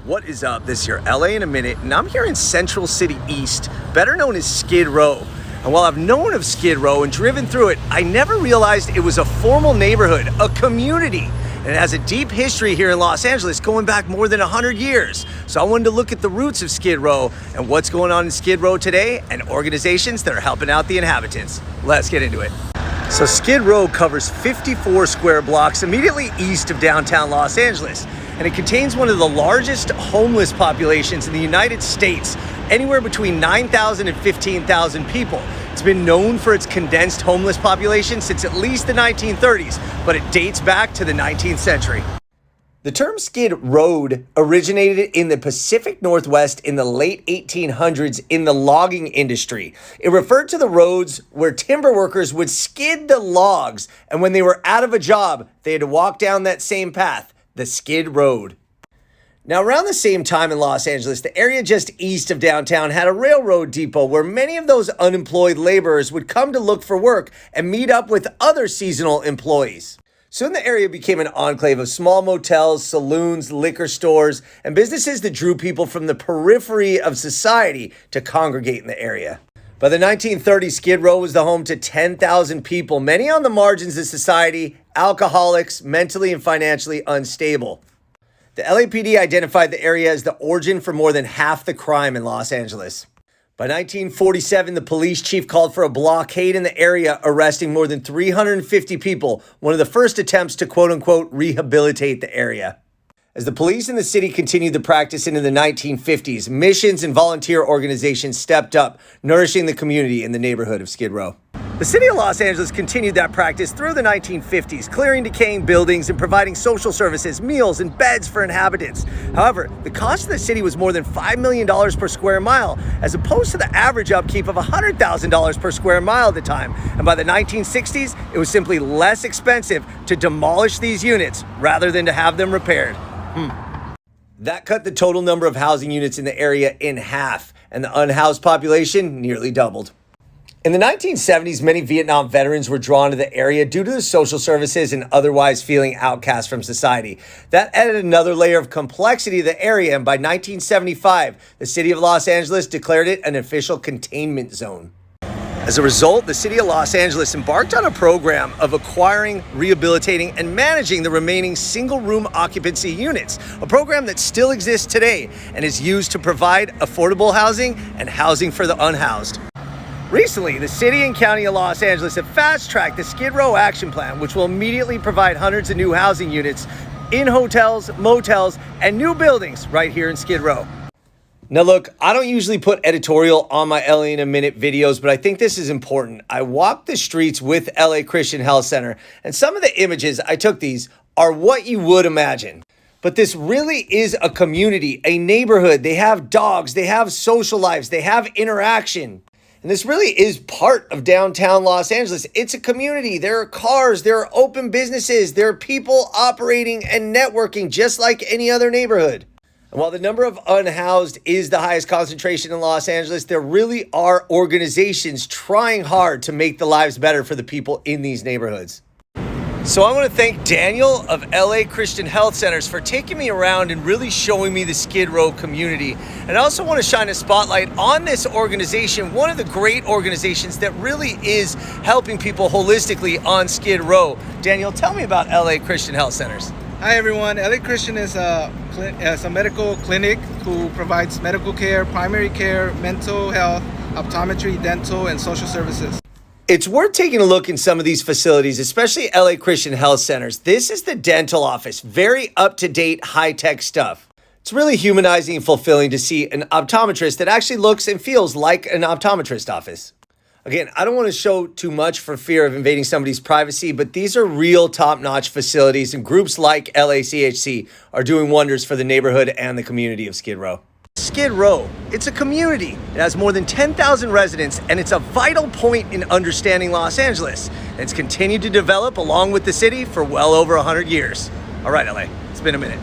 What is up? This is your LA in a minute, and I'm here in Central City East, better known as Skid Row. And while I've known of Skid Row and driven through it, I never realized it was a formal neighborhood, a community. And it has a deep history here in Los Angeles going back more than 100 years. So I wanted to look at the roots of Skid Row and what's going on in Skid Row today and organizations that are helping out the inhabitants. Let's get into it. So Skid Row covers 54 square blocks immediately east of downtown Los Angeles. And it contains one of the largest homeless populations in the United States, anywhere between 9,000 and 15,000 people. It's been known for its condensed homeless population since at least the 1930s, but it dates back to the 19th century. The term Skid Road originated in the Pacific Northwest in the late 1800s in the logging industry. It referred to the roads where timber workers would skid the logs, and when they were out of a job, they had to walk down that same path, the Skid Road. Now, around the same time in Los Angeles, the area just east of downtown had a railroad depot where many of those unemployed laborers would come to look for work and meet up with other seasonal employees. Soon the area became an enclave of small motels, saloons, liquor stores, and businesses that drew people from the periphery of society to congregate in the area. By the 1930s, Skid Row was the home to 10,000 people, many on the margins of society, alcoholics, mentally and financially unstable. The LAPD identified the area as the origin for more than half the crime in Los Angeles. By 1947, the police chief called for a blockade in the area, arresting more than 350 people, one of the first attempts to quote-unquote rehabilitate the area. As the police in the city continued the practice into the 1950s, missions and volunteer organizations stepped up, nourishing the community in the neighborhood of Skid Row. The city of Los Angeles continued that practice through the 1950s, clearing decaying buildings and providing social services, meals, and beds for inhabitants. However, the cost of the city was more than $5 million per square mile, as opposed to the average upkeep of $100,000 per square mile at the time. And by the 1960s, it was simply less expensive to demolish these units rather than to have them repaired. That cut the total number of housing units in the area in half, and the unhoused population nearly doubled. In the 1970s, many Vietnam veterans were drawn to the area due to the social services and otherwise feeling outcast from society. That added another layer of complexity to the area, and by 1975, the city of Los Angeles declared it an official containment zone. As a result, the city of Los Angeles embarked on a program of acquiring, rehabilitating, and managing the remaining single-room occupancy units, a program that still exists today and is used to provide affordable housing and housing for the unhoused. Recently, the city and county of Los Angeles have fast-tracked the Skid Row Action Plan, which will immediately provide hundreds of new housing units in hotels, motels, and new buildings right here in Skid Row. Now look, I don't usually put editorial on my LA in a minute videos, but I think this is important. I walked the streets with LA Christian Health Center, and some of the images I took these are what you would imagine. But this really is a community, a neighborhood. They have dogs, they have social lives, they have interaction. And this really is part of downtown Los Angeles. It's a community. There are cars, there are open businesses, there are people operating and networking just like any other neighborhood. And while the number of unhoused is the highest concentration in Los Angeles, there really are organizations trying hard to make the lives better for the people in these neighborhoods. So I want to thank Daniel of LA Christian Health Centers for taking me around and really showing me the Skid Row community. And I also want to shine a spotlight on this organization, one of the great organizations that really is helping people holistically on Skid Row. Daniel, tell me about LA Christian Health Centers. Hi everyone, LA Christian is a medical clinic who provides medical care, primary care, mental health, optometry, dental, and social services. It's worth taking a look in some of these facilities, especially LA Christian Health Centers. This is the dental office, very up-to-date, high-tech stuff. It's really humanizing and fulfilling to see an optometrist that actually looks and feels like an optometrist office. Again, I don't want to show too much for fear of invading somebody's privacy, but these are real top-notch facilities, and groups like LACHC are doing wonders for the neighborhood and the community of Skid Row. Skid Row, it's a community. It has more than 10,000 residents, and it's a vital point in understanding Los Angeles. And it's continued to develop along with the city for well over 100 years. All right, LA, it's been a minute.